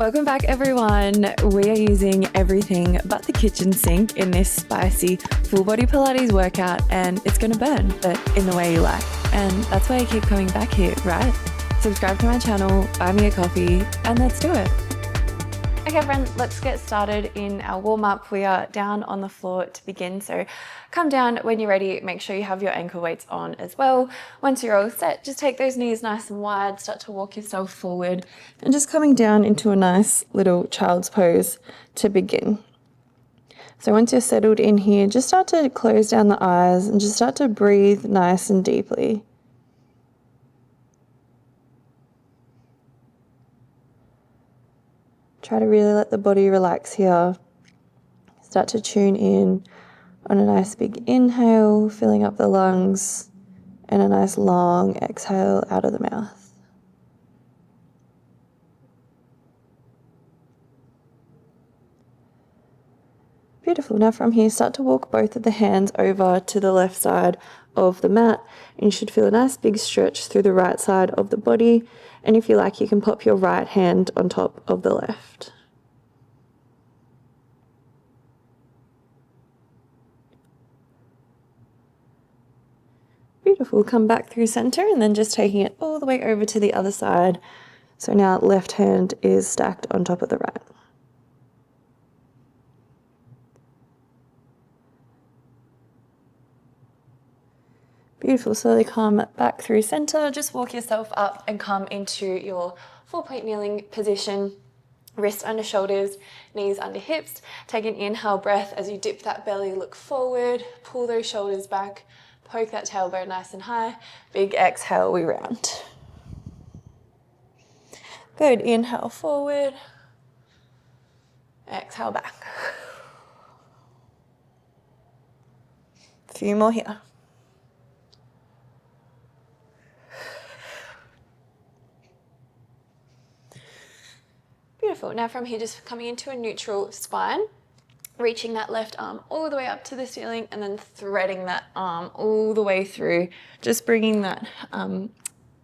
Welcome back, everyone. We are using everything but the kitchen sink in this spicy full body Pilates workout, and it's going to burn, but in the way you like. And that's why I keep coming back here, right? Subscribe to my channel, buy me a coffee, and let's do it. Okay, friend, let's get started in our warm-up. We are down on the floor to begin, so come down when you're ready. Make sure you have your ankle weights on as well. Once you're all set, just take those knees nice and wide, start to walk yourself forward, and just coming down into a nice little child's pose to begin. So once you're settled in here, just start to close down the eyes and just start to breathe nice and deeply. Try to really let the body relax here. Start to tune in on a nice big inhale, filling up the lungs, and a nice long exhale out of the mouth. Beautiful. Now from here, start to walk both of the hands over to the left side of the mat, and you should feel a nice big stretch through the right side of the body. And if you like, you can pop your right hand on top of the left. Beautiful. Come back through center and then just taking it all the way over to the other side. So now left hand is stacked on top of the right. Beautiful. Slowly come back through center. Just walk yourself up and come into your 4-point kneeling position. Wrists under shoulders, knees under hips. Take an inhale breath as you dip that belly, look forward, pull those shoulders back, poke that tailbone nice and high. Big exhale, we round. Good. Inhale forward. Exhale back. A few more here. Beautiful. Now from here, just coming into a neutral spine, reaching that left arm all the way up to the ceiling and then threading that arm all the way through, just bringing that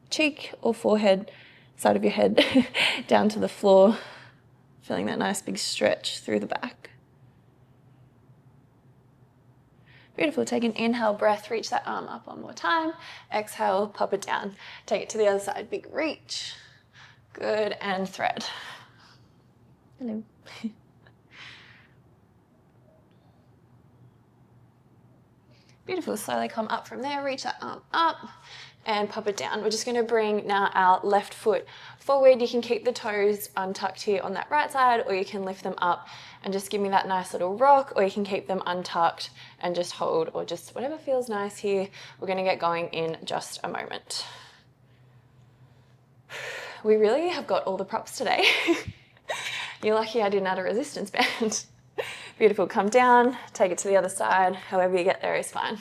cheek or forehead, side of your head down to the floor, feeling that nice big stretch through the back. Beautiful. Take an inhale breath, reach that arm up one more time. Exhale, pop it down. Take it to the other side, big reach. Good, and thread. Hello. Beautiful. Slowly come up from there, reach that arm up and pop it down. We're just going to bring now our left foot forward. You can keep the toes untucked here on that right side, or you can lift them up and just give me that nice little rock, or you can keep them untucked and just hold, or just whatever feels nice here. We're going to get going in just a moment. We really have got all the props today. You're lucky I didn't add a resistance band. Beautiful. Come down, take it to the other side. However you get there is fine.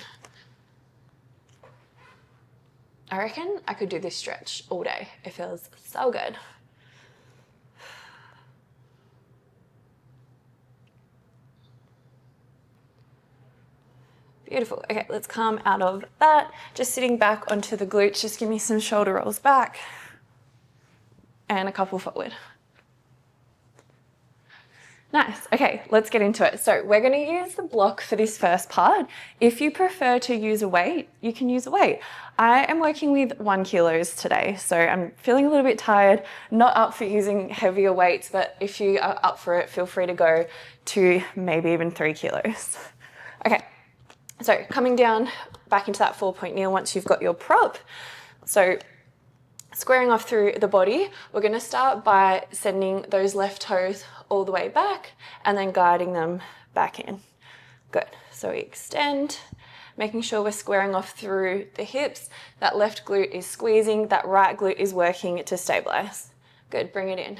I reckon I could do this stretch all day. It feels so good. Beautiful. Okay, let's come out of that. Just sitting back onto the glutes. Just give me some shoulder rolls back and a couple forward. Nice. Okay, let's get into it. So we're going to use the block for this first part. If you prefer to use a weight, you can use a weight. I am working with 1 kilo today, so I'm feeling a little bit tired, not up for using heavier weights, but if you are up for it, feel free to go to maybe even 3 kilos. Okay, so coming down back into that 4-point kneel once you've got your prop. So squaring off through the body, we're going to start by sending those left toes all the way back and then guiding them back in. Good. So we extend, making sure we're squaring off through the hips. That left glute is squeezing, that right glute is working to stabilize. Good. Bring it in.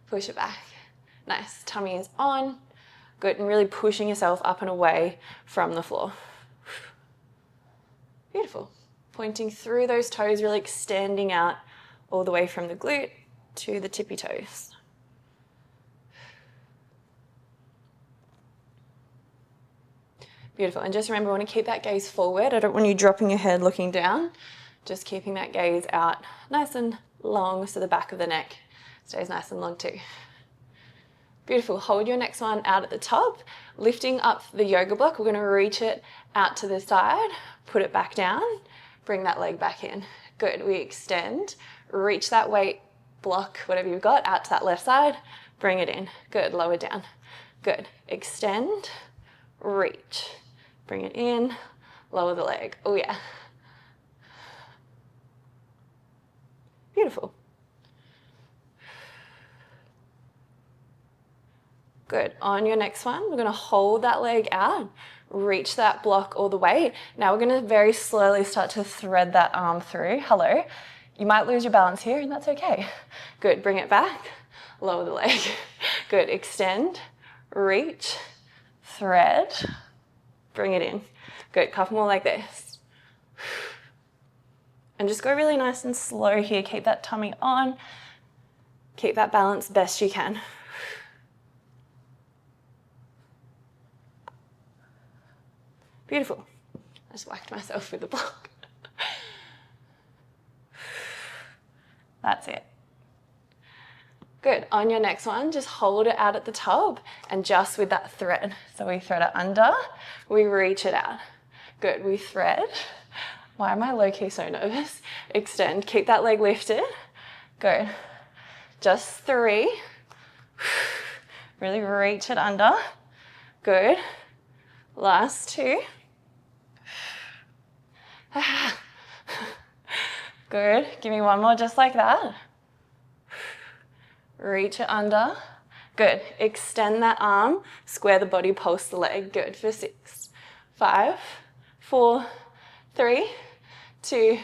Push it back. Nice. Tummy is on. Good. And really pushing yourself up and away from the floor. Beautiful. Pointing through those toes, really extending out all the way from the glute to the tippy toes. Beautiful. And just remember, I want to keep that gaze forward. I don't want you dropping your head looking down. Just keeping that gaze out nice and long so the back of the neck stays nice and long too. Beautiful. Hold your next one out at the top, lifting up the yoga block. We're going to reach it out to the side, put it back down, bring that leg back in. Good. We extend, reach that weight block, whatever you've got, out to that left side, bring it in. Good. Lower down. Good. Extend, reach, bring it in, lower the leg. Oh yeah. Beautiful. Good. On your next one, we're going to hold that leg out, reach that block all the way. Now we're going to very slowly start to thread that arm through. Hello. You might lose your balance here, and that's okay. Good. Bring it back, lower the leg. Good. Extend, reach, thread, bring it in. Good. Couple more like this. And just go really nice and slow here. Keep that tummy on. Keep that balance best you can. Beautiful. I just whacked myself with the block. That's it. Good. On your next one, just hold it out at the top and just with that thread. So we thread it under, we reach it out. Good. We thread. Why am I low-key so nervous? Extend. Keep that leg lifted. Good. Just 3. Really reach it under. Good. Last 2. Good. Give me one more just like that. Reach it under. Good. Extend that arm. Square the body, pulse the leg. Good. For 6, 5, 4, 3, 2,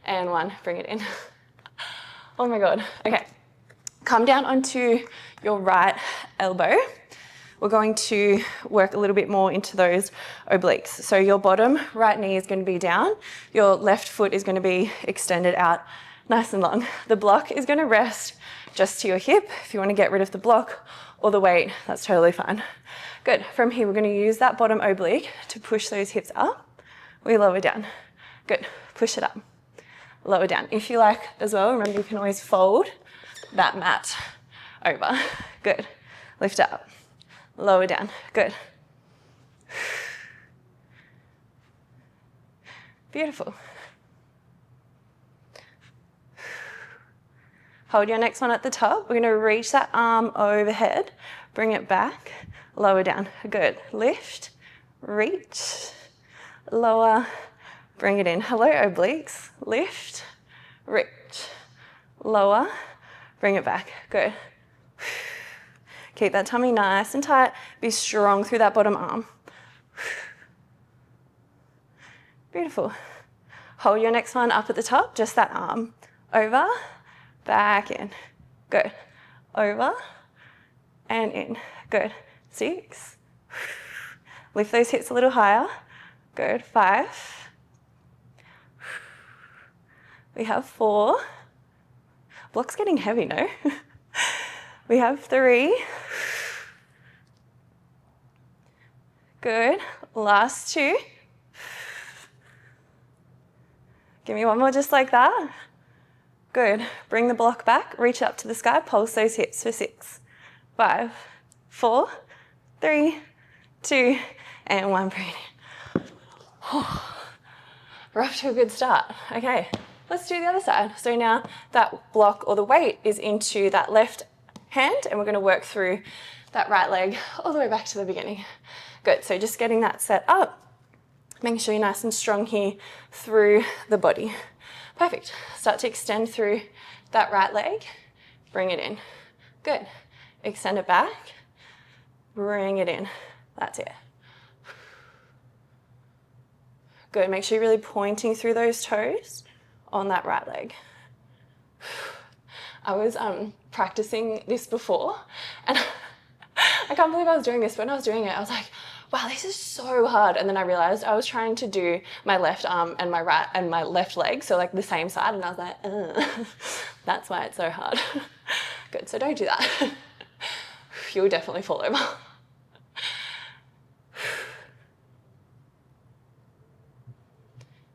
and 1. Bring it in. Oh my God. Okay. Come down onto your right elbow. We're going to work a little bit more into those obliques. So your bottom right knee is going to be down. Your left foot is going to be extended out nice and long. The block is going to rest just to your hip. If you want to get rid of the block or the weight, that's totally fine. Good. From here, we're going to use that bottom oblique to push those hips up. We lower down. Good. Push it up. Lower down. If you like as well, remember you can always fold that mat over. Good. Lift up. Lower down. Good. Beautiful. Hold your next one at the top. We're going to reach that arm overhead. Bring it back. Lower down. Good. Lift. Reach. Lower. Bring it in. Hello, obliques. Lift. Reach. Lower. Bring it back. Good. Keep that tummy nice and tight. Be strong through that bottom arm. Beautiful. Hold your next one up at the top, just that arm. Over, back in. Good. Over and in. Good. 6. Lift those hips a little higher. Good. 5. We have 4. Block's getting heavy, no? We have 3. Good. Last 2. Give me one more just like that. Good. Bring the block back, reach up to the sky, pulse those hips for 6, 5, 4, 3, 2, and 1. Breathe in. We're off to a good start. Okay, let's do the other side. So now that block or the weight is into that left hand, and we're going to work through that right leg all the way back to the beginning. Good. So just getting that set up. Making sure you're nice and strong here through the body. Perfect. Start to extend through that right leg. Bring it in. Good. Extend it back. Bring it in. That's it. Good. Make sure you're really pointing through those toes on that right leg. I was practicing this before, and I can't believe I was doing this. When I was doing it, I was like, wow, this is so hard. And then I realized I was trying to do my left arm and my right and my left leg, so like the same side, and I was like, ugh. That's why it's so hard. Good, so don't do that. You'll definitely fall over.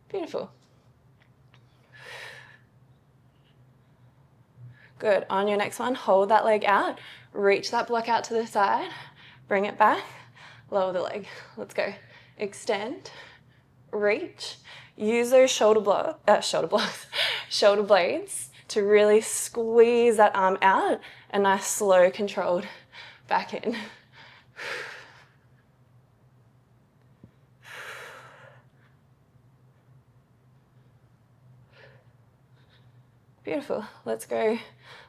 Beautiful. Good. On your next one, hold that leg out, reach that block out to the side, bring it back, lower the leg. Let's go. Extend, reach. Use those shoulder blades to really squeeze that arm out, a nice slow controlled back in. Beautiful. Let's go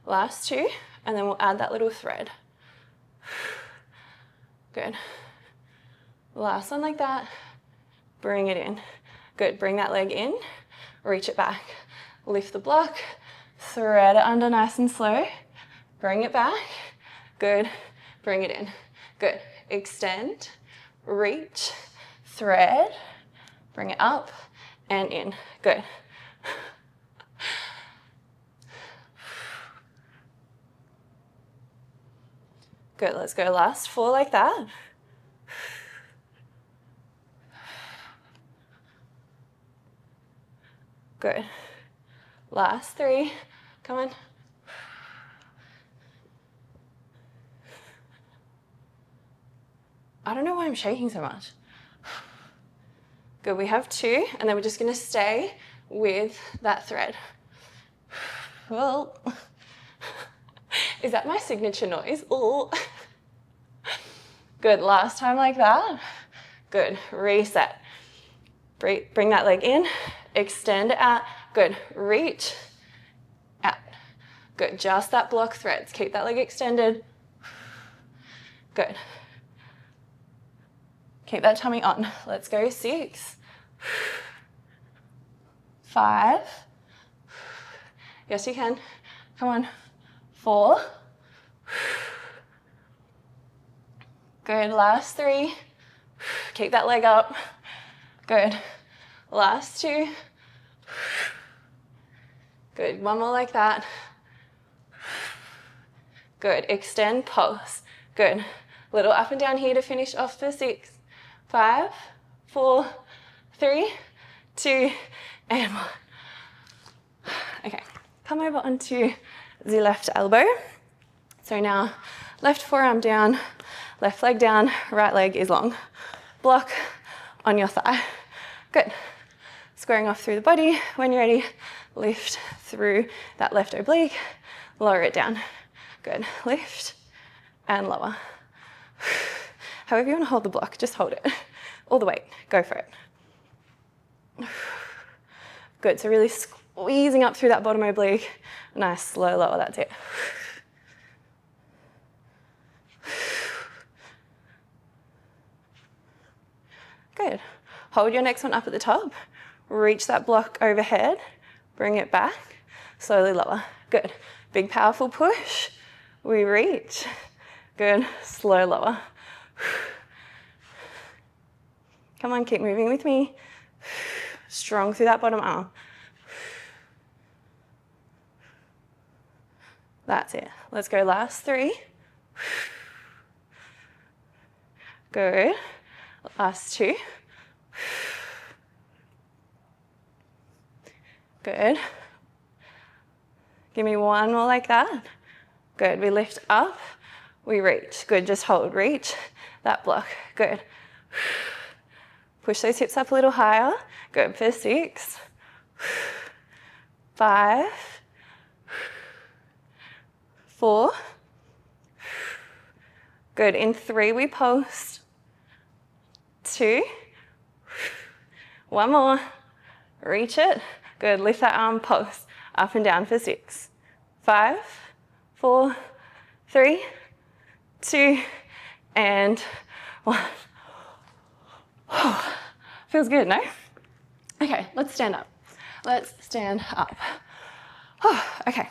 last two, and then we'll add that little thread. Good. Last one like that. Bring it in. Good. Bring that leg in, reach it back. Lift the block, thread it under nice and slow. Bring it back. Good. Bring it in. Good. Extend, reach, thread, bring it up and in. Good. Good, let's go last four like that. Good. Last three, come on. I don't know why I'm shaking so much. Good, we have two, and then we're just gonna stay with that thread. Well, is that my signature noise? Ooh. Good, last time like that. Good, reset. Bring that leg in, extend out. Good, reach out. Good, just that block threads. Keep that leg extended. Good. Keep that tummy on. Let's go 6, 5. Yes, you can. Come on. 4. Good, last 3. Keep that leg up. Good. Last 2. Good, one more like that. Good, extend, pulse. Good. Little up and down here to finish off for 6, 5, 4, 3, 2, and 1. Okay, come over onto the left elbow. So now left forearm down, left leg down, right leg is long. Block on your thigh. Good. Squaring off through the body. When you're ready, lift through that left oblique, lower it down. Good. Lift and lower. However you want to hold the block, just hold it. All the weight. Go for it. Good. So really squeezing up through that bottom oblique. Nice, slow lower. That's it. Good. Hold your next one up at the top. Reach that block overhead. Bring it back. Slowly lower. Good. Big powerful push. We reach. Good. Slow lower. Come on, keep moving with me. Strong through that bottom arm. That's it. Let's go last 3. Good. Last 2. Good. Give me one more like that. Good. We lift up. We reach. Good. Just hold. Reach that block. Good. Push those hips up a little higher. Good. For 6, 5, 4. Good. In 3, we post. 2. One more. Reach it. Good. Lift that arm, post. Up and down for 6, 5, 4, 3, 2, and 1. Feels good, no? Okay, let's stand up. Let's stand up. Okay.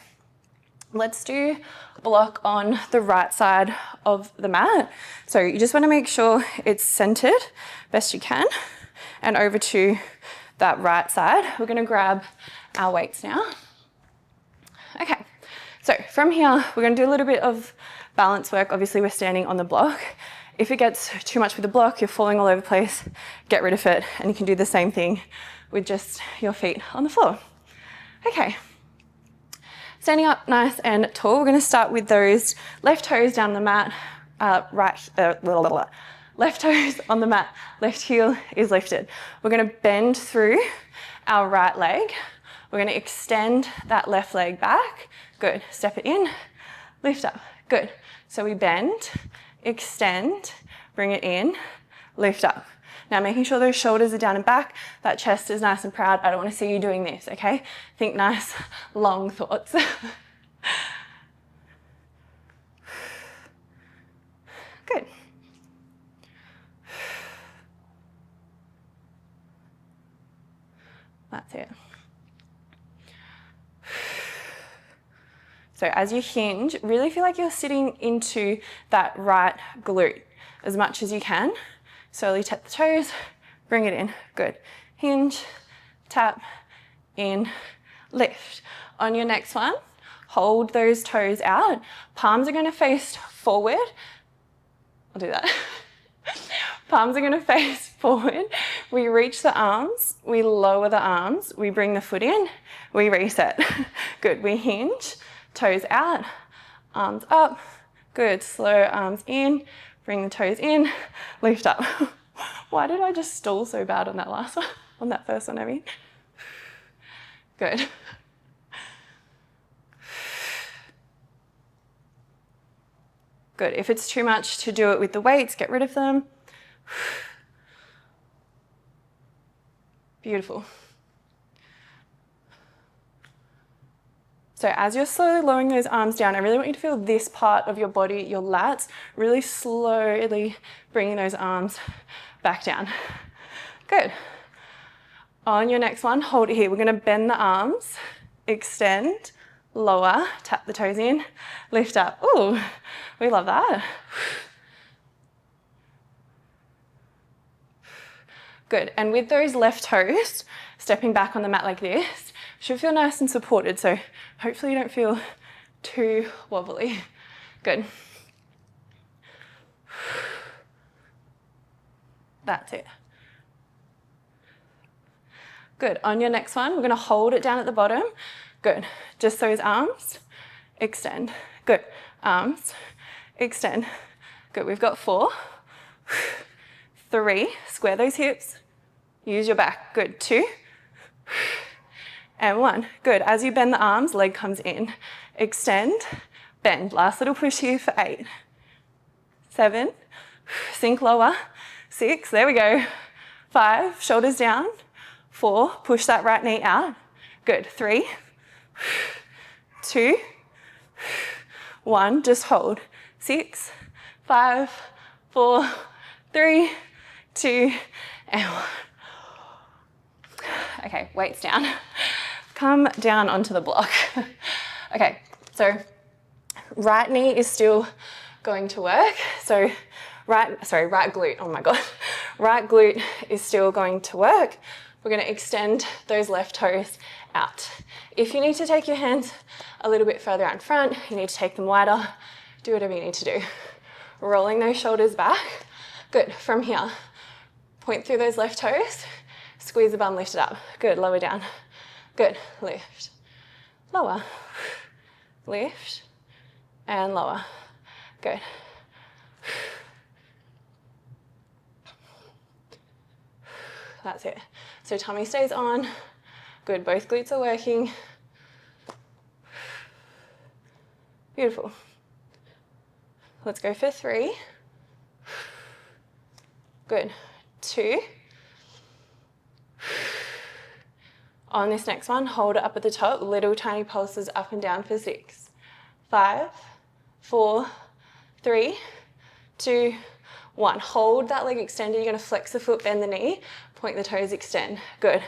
Let's do block on the right side of the mat. So you just want to make sure it's centered best you can, and over to that right side. We're going to grab our weights now. Okay, so from here, we're going to do a little bit of balance work. Obviously, we're standing on the block. If it gets too much with the block, you're falling all over the place, get rid of it, and you can do the same thing with just your feet on the floor. Okay, Standing up nice and tall. We're going to start with those left toes down the mat, left toes on the mat, left heel is lifted. We're going to bend through our right leg. We're going to extend that left leg back. Good. Step it in, lift up. Good. So we bend, extend, bring it in, lift up. Now making sure those shoulders are down and back, that chest is nice and proud. I don't want to see you doing this, okay? Think nice, long thoughts. Good. That's it. So as you hinge, really feel like you're sitting into that right glute as much as you can. Slowly tap the toes, bring it in. Good. Hinge, tap, in, lift. On your next one, hold those toes out. Palms are going to face forward. I'll do that. Palms are going to face forward. We reach the arms, we lower the arms, we bring the foot in, we reset. Good. We hinge, toes out, arms up. Good. Slow arms in, bring the toes in, lift up. Why did I just stall so bad on that last one? On that first one, I mean. Good. Good. If it's too much to do it with the weights, get rid of them. Beautiful. So as you're slowly lowering those arms down, I really want you to feel this part of your body, your lats, really slowly bringing those arms back down. Good. On your next one, hold it here. We're going to bend the arms, extend, lower, tap the toes in, lift up. Ooh, we love that. Good. And with those left toes, stepping back on the mat like this, should feel nice and supported. So hopefully you don't feel too wobbly. Good. That's it. Good. On your next one, we're going to hold it down at the bottom. Good. Just those arms, extend. Good. Arms, extend. Good. We've got 4, 3, square those hips, use your back. Good. 2, and 1. Good. As you bend the arms, leg comes in. Extend, bend. Last little push here for 8, 7, sink lower, 6, there we go. 5, shoulders down. 4, push that right knee out. Good. 3, 2, 1, just hold. 6, 5, 4, 3, 2, and 1. Okay, weights down. Come down onto the block. Okay, so right knee is still going to work. So right glute, oh my God. Right glute is still going to work. We're going to extend those left toes out. If you need to take your hands a little bit further out in front, you need to take them wider, do whatever you need to do. Rolling those shoulders back. Good. From here, point through those left toes, squeeze the bum, lift it up. Good. Lower down. Good. Lift. Lower. Lift. And lower. Good. That's it. So tummy stays on. Good. Both glutes are working. Beautiful. Let's go for 3. Good. 2. On this next one, hold it up at the top, little tiny pulses up and down for 6. 5, 4, 3, 2, 1. Hold that leg extended. You're going to flex the foot, bend the knee, point the toes, extend. Good.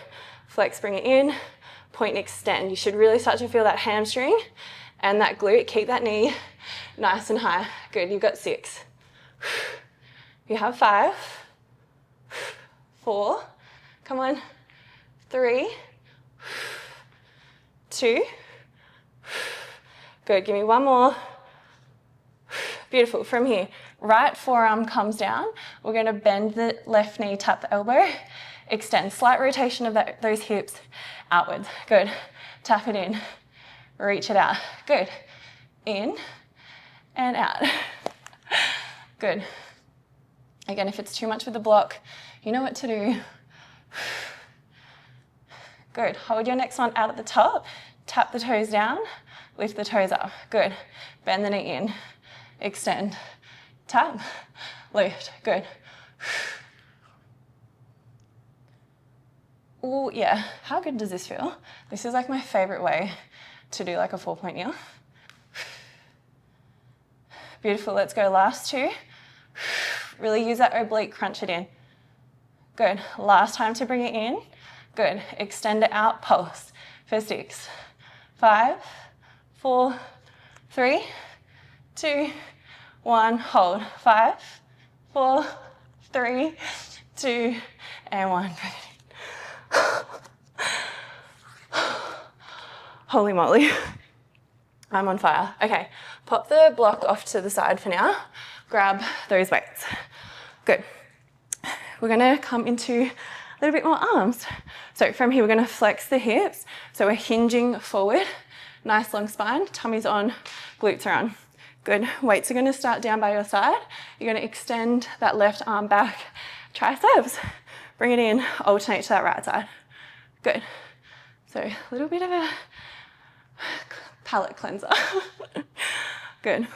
Flex, bring it in, point and extend. You should really start to feel that hamstring and that glute. Keep that knee nice and high. Good. You've got 6. You have 5, 4, come on, 3, 2, good. Give me one more. Beautiful. From here, right forearm comes down. We're going to bend the left knee, tap the elbow, extend. Slight rotation of those hips outwards. Good. Tap it in. reach it out. Good. In and out. Good. Again, if it's too much with the block, you know what to do. Good. Hold your next one out at the top. Tap the toes down. Lift the toes up. Good. Bend the knee in. Extend. Tap. Lift. Good. Oh yeah. How good does this feel? This is like my favorite way to do like a 4-point kneel. Beautiful. Let's go last two. Really use that oblique, crunch it in. Good. Last time to bring it in. Good. Extend it out, pulse for 6, 5, 4, 3, 2, 1. Hold. 5, 4, 3, 2, and 1. Holy moly. I'm on fire. Okay, pop the block off to the side for now. Grab those weights. Good. We're gonna come into a little bit more arms. So from here, we're gonna flex the hips. So we're hinging forward, nice long spine, tummy's on, glutes are on. Good. Weights are gonna start down by your side. You're gonna extend that left arm back, triceps. Bring it in, alternate to that right side. Good. So a little bit of a palate cleanser. Good.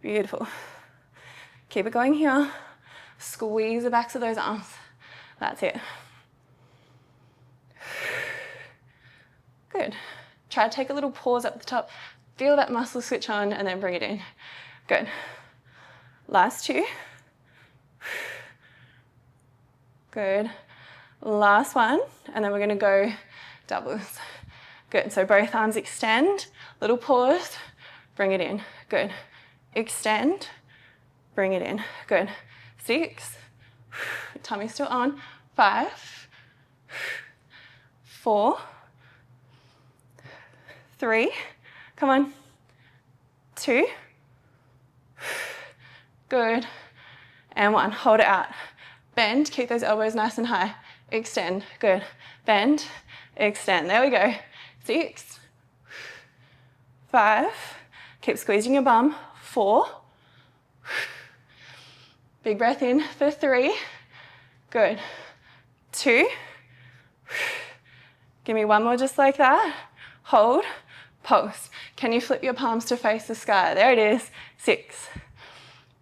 Beautiful. Keep it going here. Squeeze the backs of those arms. That's it. Good. Try to take a little pause up the top. Feel that muscle switch on and then bring it in. Good. Last two. Good. Last one. And then we're going to go doubles. Good. So both arms extend. Little pause. Bring it in. Good. Extend. Bring it in. Good. 6. Tummy still on. 5. 4. 3. Come on. 2. Good. And 1. Hold it out. Bend. Keep those elbows nice and high. Extend. Good. Bend. Extend. There we go. 6. 5. Keep squeezing your bum. 4. Big breath in for 3. Good. 2. Give me one more just like that. Hold. Pulse. Can you flip your palms to face the sky? There it is. 6.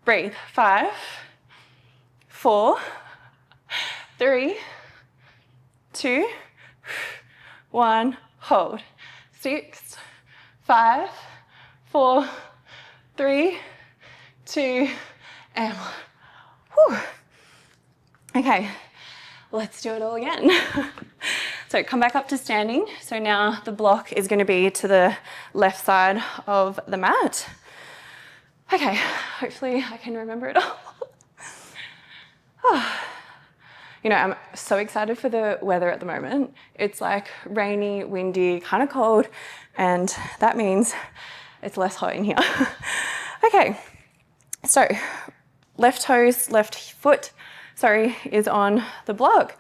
Breathe. 5. 4. 3. 2. 1. Hold. 6. 5. 4. 3. 2. And 1. Whew. Okay, let's do it all again. So come back up to standing. So now the block is going to be to the left side of the mat. Okay, hopefully I can remember it all. You know, I'm so excited for the weather at the moment. It's like rainy, windy, kind of cold, and that means it's less hot in here. Okay, so left foot is on the block.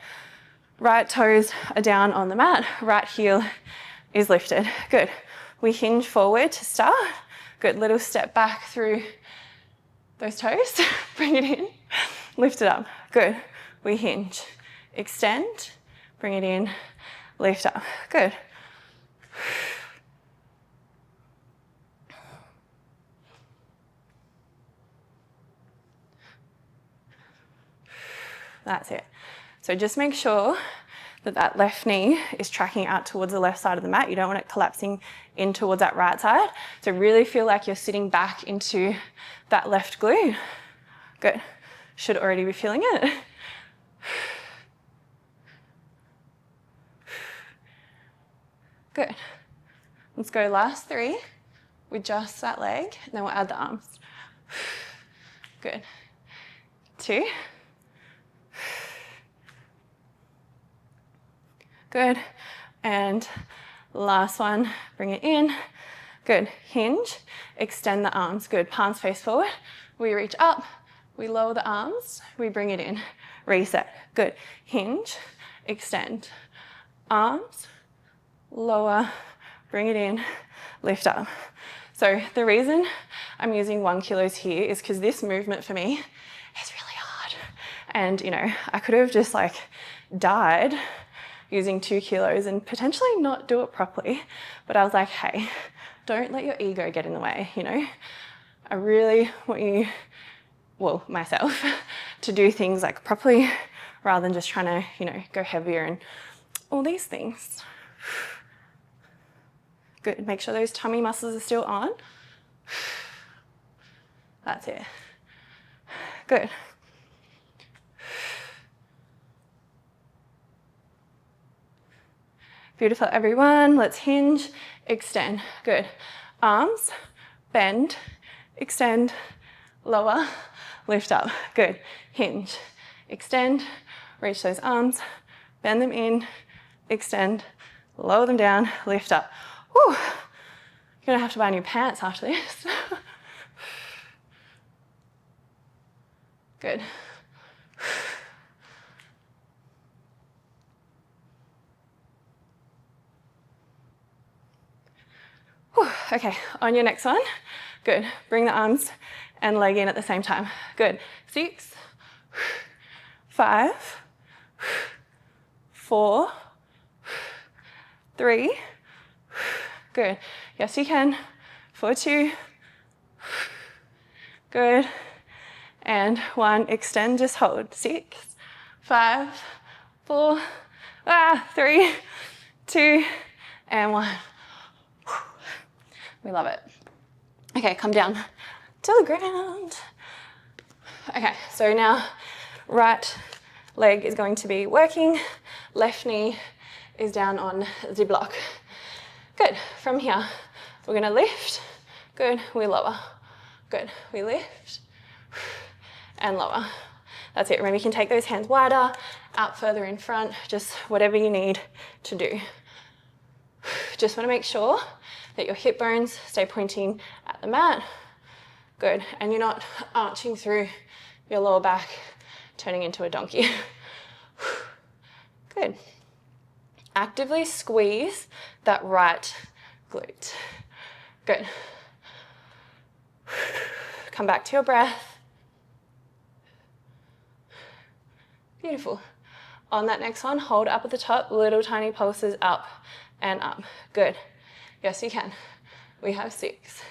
Right toes are down on the mat. Right heel is lifted. Good. We hinge forward to start. Good. Little step back through those toes. Bring it in. Lift it up. Good. We hinge. Extend. Bring it in. Lift up. Good. That's it. So just make sure that that left knee is tracking out towards the left side of the mat. You don't want it collapsing in towards that right side. So really feel like you're sitting back into that left glute. Good. Should already be feeling it. Good. Let's go last 3 with just that leg, and then we'll add the arms. Good. 2. Good. And last one, bring it in. Good. Hinge, extend the arms. Good. Palms face forward. We reach up, we lower the arms, we bring it in. Reset. Good. Hinge, extend. arms, lower, bring it in, lift up. So the reason I'm using 1 kilos here is because this movement for me is really hard. And you know, I could have just like died using 2 kilos and potentially not do it properly. But I was like, hey, don't let your ego get in the way, you know? I really want you, well, myself, to do things like properly rather than just trying to, you know, go heavier and all these things. Good, make sure those tummy muscles are still on. That's it. Good. Beautiful, everyone. Let's hinge, extend. Good. Arms, bend, extend, lower, lift up. Good. Hinge, extend, reach those arms, bend them in, extend, lower them down, lift up. Whew. You're gonna have to buy new pants after this. Good. Whew. Okay, on your next one. Good. Bring the arms and leg in at the same time. Good. 6, 5, 4, 3. Good. Yes, you can. 4, 2. Good. And 1. Extend, just hold. 6, 5, 4, 3, 2, and 1. We love it. Okay, come down to the ground. Okay, so now right leg is going to be working, left knee is down on the block. Good, from here, we're gonna lift, good, we lower, good, we lift, and lower. That's it, remember you can take those hands wider, out further in front, just whatever you need to do. Just wanna make sure that your hip bones stay pointing at the mat. Good, and you're not arching through your lower back, turning into a donkey. Good. Actively squeeze that right glute. Good. Come back to your breath. Beautiful. On that next one, hold up at the top, little tiny pulses up and up. Good. Yes, you can. We have 6,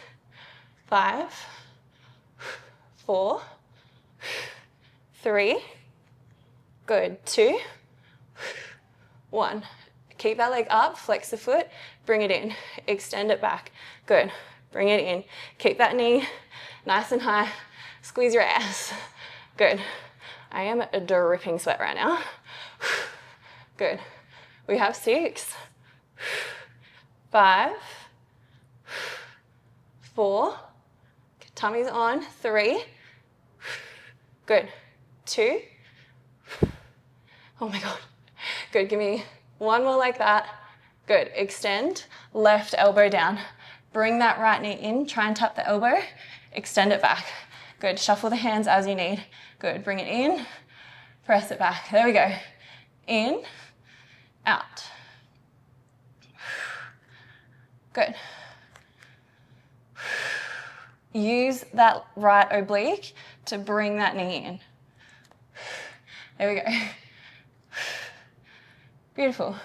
5, 4, 3, good, 2, 1. Keep that leg up, flex the foot, bring it in, extend it back. Good, bring it in. Keep that knee nice and high, squeeze your ass. Good. I am a dripping sweat right now. Good. We have 6, 5, 4, tummy's on, 3, good, 2, oh my God, good, give me one more like that, good, extend, left elbow down, bring that right knee in, try and tap the elbow, extend it back, good, shuffle the hands as you need, good, bring it in, press it back, there we go, in, out. Good. Use that right oblique to bring that knee in. There we go. Beautiful.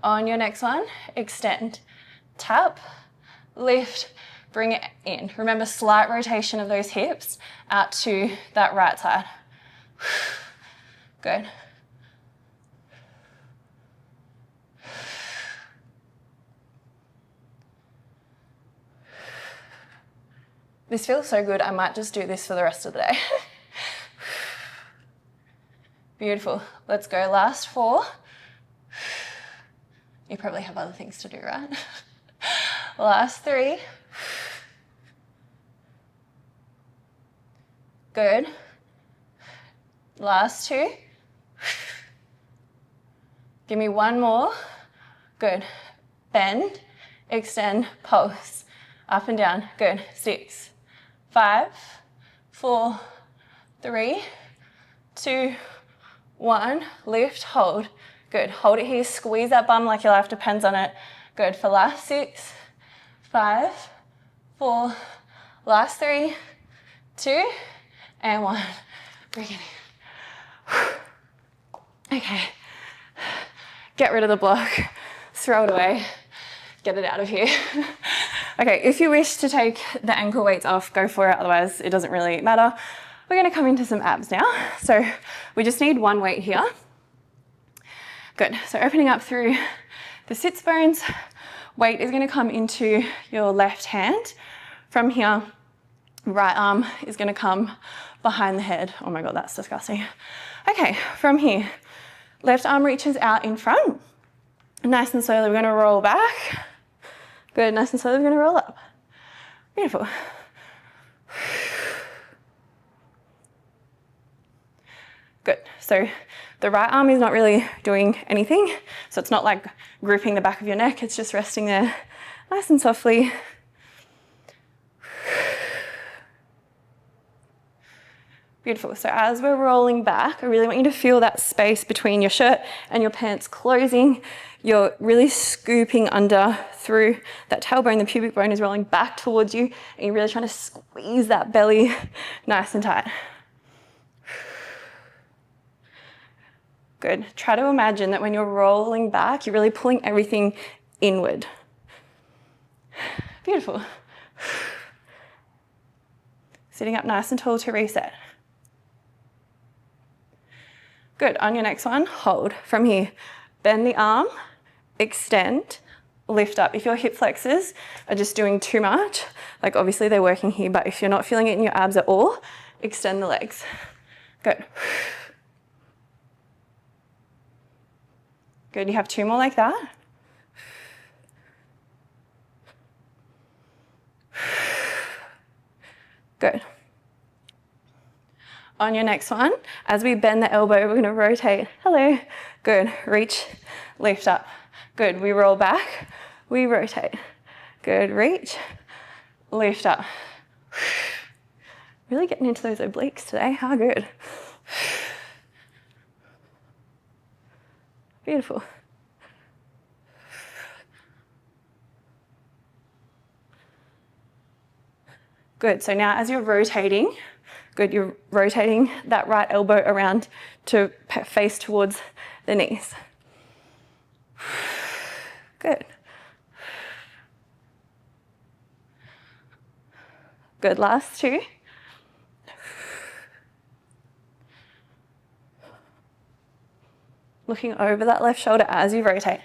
On your next one, extend, tap, lift, bring it in. Remember, slight rotation of those hips out to that right side. Good. This feels so good, I might just do this for the rest of the day. Beautiful. Let's go, last 4. You probably have other things to do, right? Last 3. Good. Last 2. Give me one more. Good. Bend, extend, pulse. Up and down. Good. 6, 5, 4, 3, 2, 1. Lift, hold. Good, hold it here, squeeze that bum like your life depends on it. Good, for last 6, 5, 4, last 3, 2, and 1. Breathe in. Okay, get rid of the block, throw it away, get it out of here. Okay, if you wish to take the ankle weights off, go for it, otherwise it doesn't really matter. We're gonna come into some abs now. So we just need one weight here. Good, so opening up through the sits bones, weight is gonna come into your left hand. From here, right arm is gonna come behind the head. Oh my God, that's disgusting. Okay, from here, left arm reaches out in front. Nice and slowly, we're gonna roll back. Good, nice and slowly, we're gonna roll up. Beautiful. Good, so the right arm is not really doing anything. So it's not like gripping the back of your neck, it's just resting there nice and softly. Beautiful, so as we're rolling back, I really want you to feel that space between your shirt and your pants closing. You're really scooping under through that tailbone, the pubic bone is rolling back towards you, and you're really trying to squeeze that belly nice and tight. Good, try to imagine that when you're rolling back, you're really pulling everything inward. Beautiful. Sitting up nice and tall to reset. Good, on your next one, hold. From here, bend the arm, extend, lift up. If your hip flexors are just doing too much, like obviously they're working here, but if you're not feeling it in your abs at all, extend the legs. Good. Good, you have 2 more like that. Good. On your next one, as we bend the elbow, we're gonna rotate. Hello. Good, reach, lift up. Good, we roll back, we rotate. Good, reach, lift up. Really getting into those obliques today, how good. Beautiful. Good, so now as you're rotating, good, you're rotating that right elbow around to face towards the knees. Good. Good, last 2. Looking over that left shoulder as you rotate.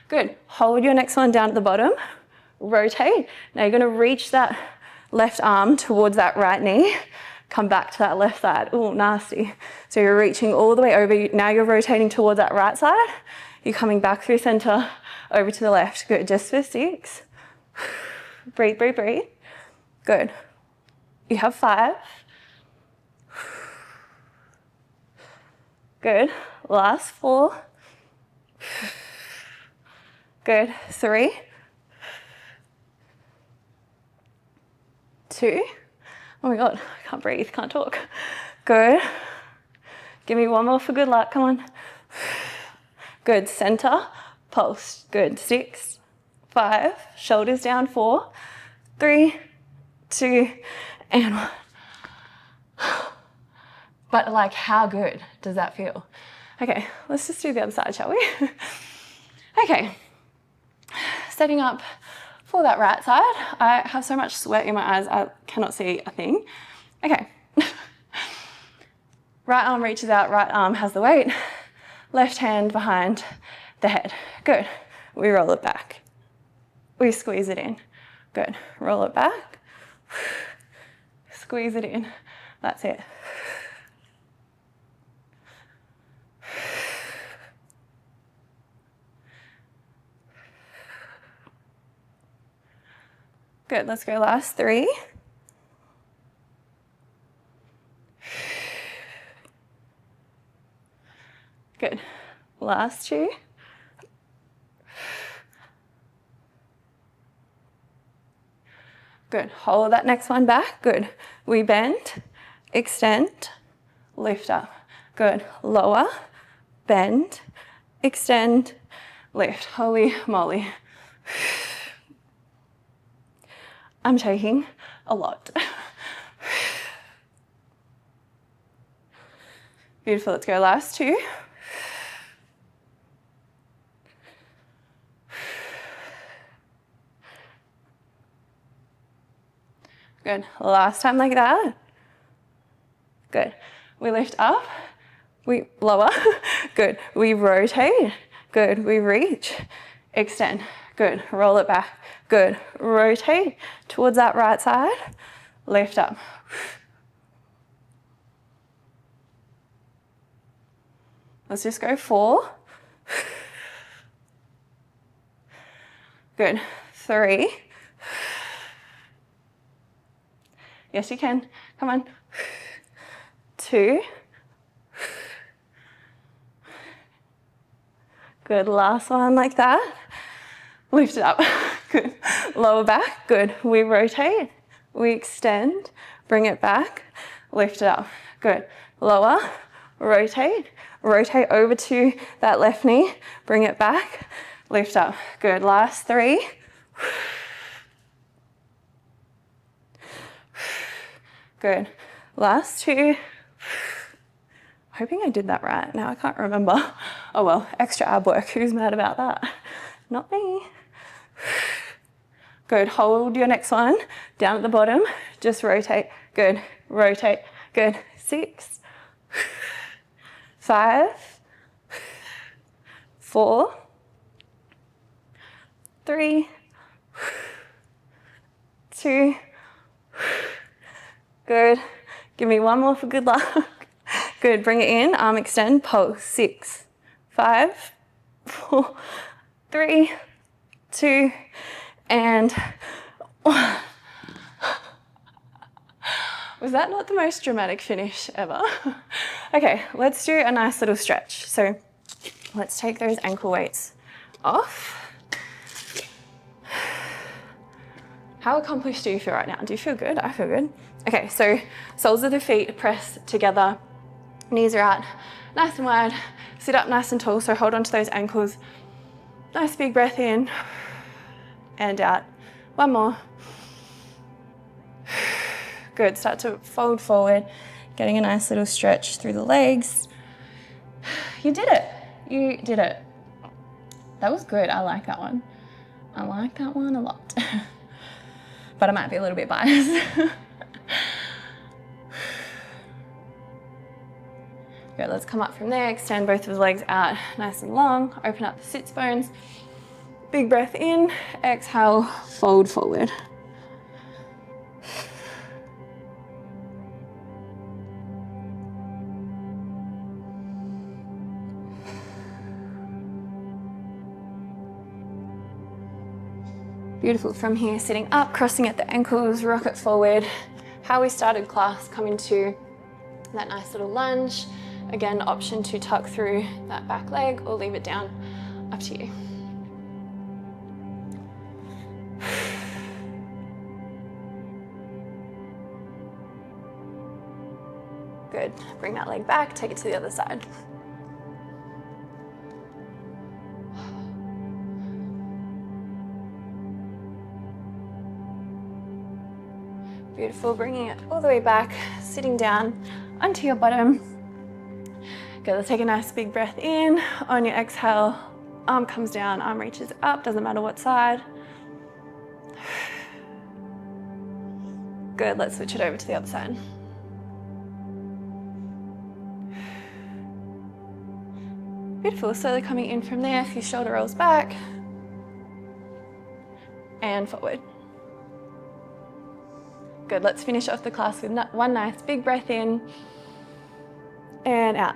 Good, hold your next one down at the bottom, rotate. Now you're gonna reach that left arm towards that right knee, come back to that left side. Oh, nasty. So you're reaching all the way over. Now you're rotating towards that right side. You're coming back through center, over to the left. Good, just for 6. Breathe, breathe, breathe. Good. You have 5. Good, last 4. Good, 3. 2. Oh my God, I can't breathe, can't talk. Good. Give me 1 more for good luck, come on. Good, center, pulse. Good, 6, 5, shoulders down, 4, 3, 2, and 1. But like, how good does that feel? Okay, let's just do the other side, shall we? Okay, setting up for that right side. I have so much sweat in my eyes, I cannot see a thing. Okay. Right arm reaches out, right arm has the weight. Left hand behind the head. Good. We roll it back. We squeeze it in. Good. Roll it back. Squeeze it in. That's it. Good, let's go last 3. Good, last 2. Good, hold that next one back. Good, we bend, extend, lift up. Good, lower, bend, extend, lift. Holy moly. I'm taking a lot. Beautiful, let's go last two. Good, last time like that. Good, we lift up, we lower, good, we rotate, good, we reach, extend, good, roll it back, good, rotate towards that right side, lift up. Let's just go 4. Good, 3. Yes, you can. Come on. 2. Good, last one like that. Lift it up. Good. Lower back. Good. We rotate. We extend. Bring it back. Lift it up. Good. Lower. Rotate. Rotate over to that left knee. Bring it back. Lift up. Good. Last 3. Good. Last 2. Hoping I did that right. Now I can't remember. Oh well, extra ab work. Who's mad about that? Not me. Good. Hold your next one down at the bottom. Just rotate. Good. Rotate. Good. 6, 5, 4, 3, 2. Good. Give me one more for good luck. Good. Bring it in. Arm extend. Pulse. 6, 5, 4, 3, 2, and 1. Was that not the most dramatic finish ever? Okay, let's do a nice little stretch. So let's take those ankle weights off. How accomplished do you feel right now? Do you feel good? I feel good. Okay, so soles of the feet press together, knees are out, nice and wide, sit up nice and tall, so hold on to those ankles. Nice big breath in and out. One more. Good, start to fold forward, getting a nice little stretch through the legs. You did it, you did it. That was good, I like that one. I like that one a lot. But I might be a little bit biased. Good, let's come up from there, extend both of the legs out nice and long, open up the sits bones. Big breath in, exhale, fold forward. Beautiful. From here, sitting up, crossing at the ankles, rock it forward. How we started class, come into that nice little lunge. Again, option to tuck through that back leg or leave it down, up to you. Good. Bring that leg back, take it to the other side. Beautiful, bringing it all the way back, sitting down onto your bottom. Good, let's take a nice big breath in. On your exhale, arm comes down, arm reaches up, doesn't matter what side. Good, let's switch it over to the other side. Beautiful, slowly coming in from there, a few shoulder rolls back and forward. Good, let's finish off the class with one nice big breath in and out.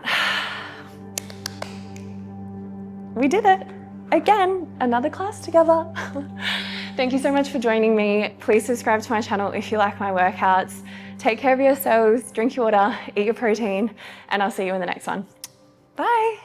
We did it. Again, another class together. Thank you so much for joining me. Please subscribe to my channel if you like my workouts. Take care of yourselves, drink your water, eat your protein, and I'll see you in the next one. Bye.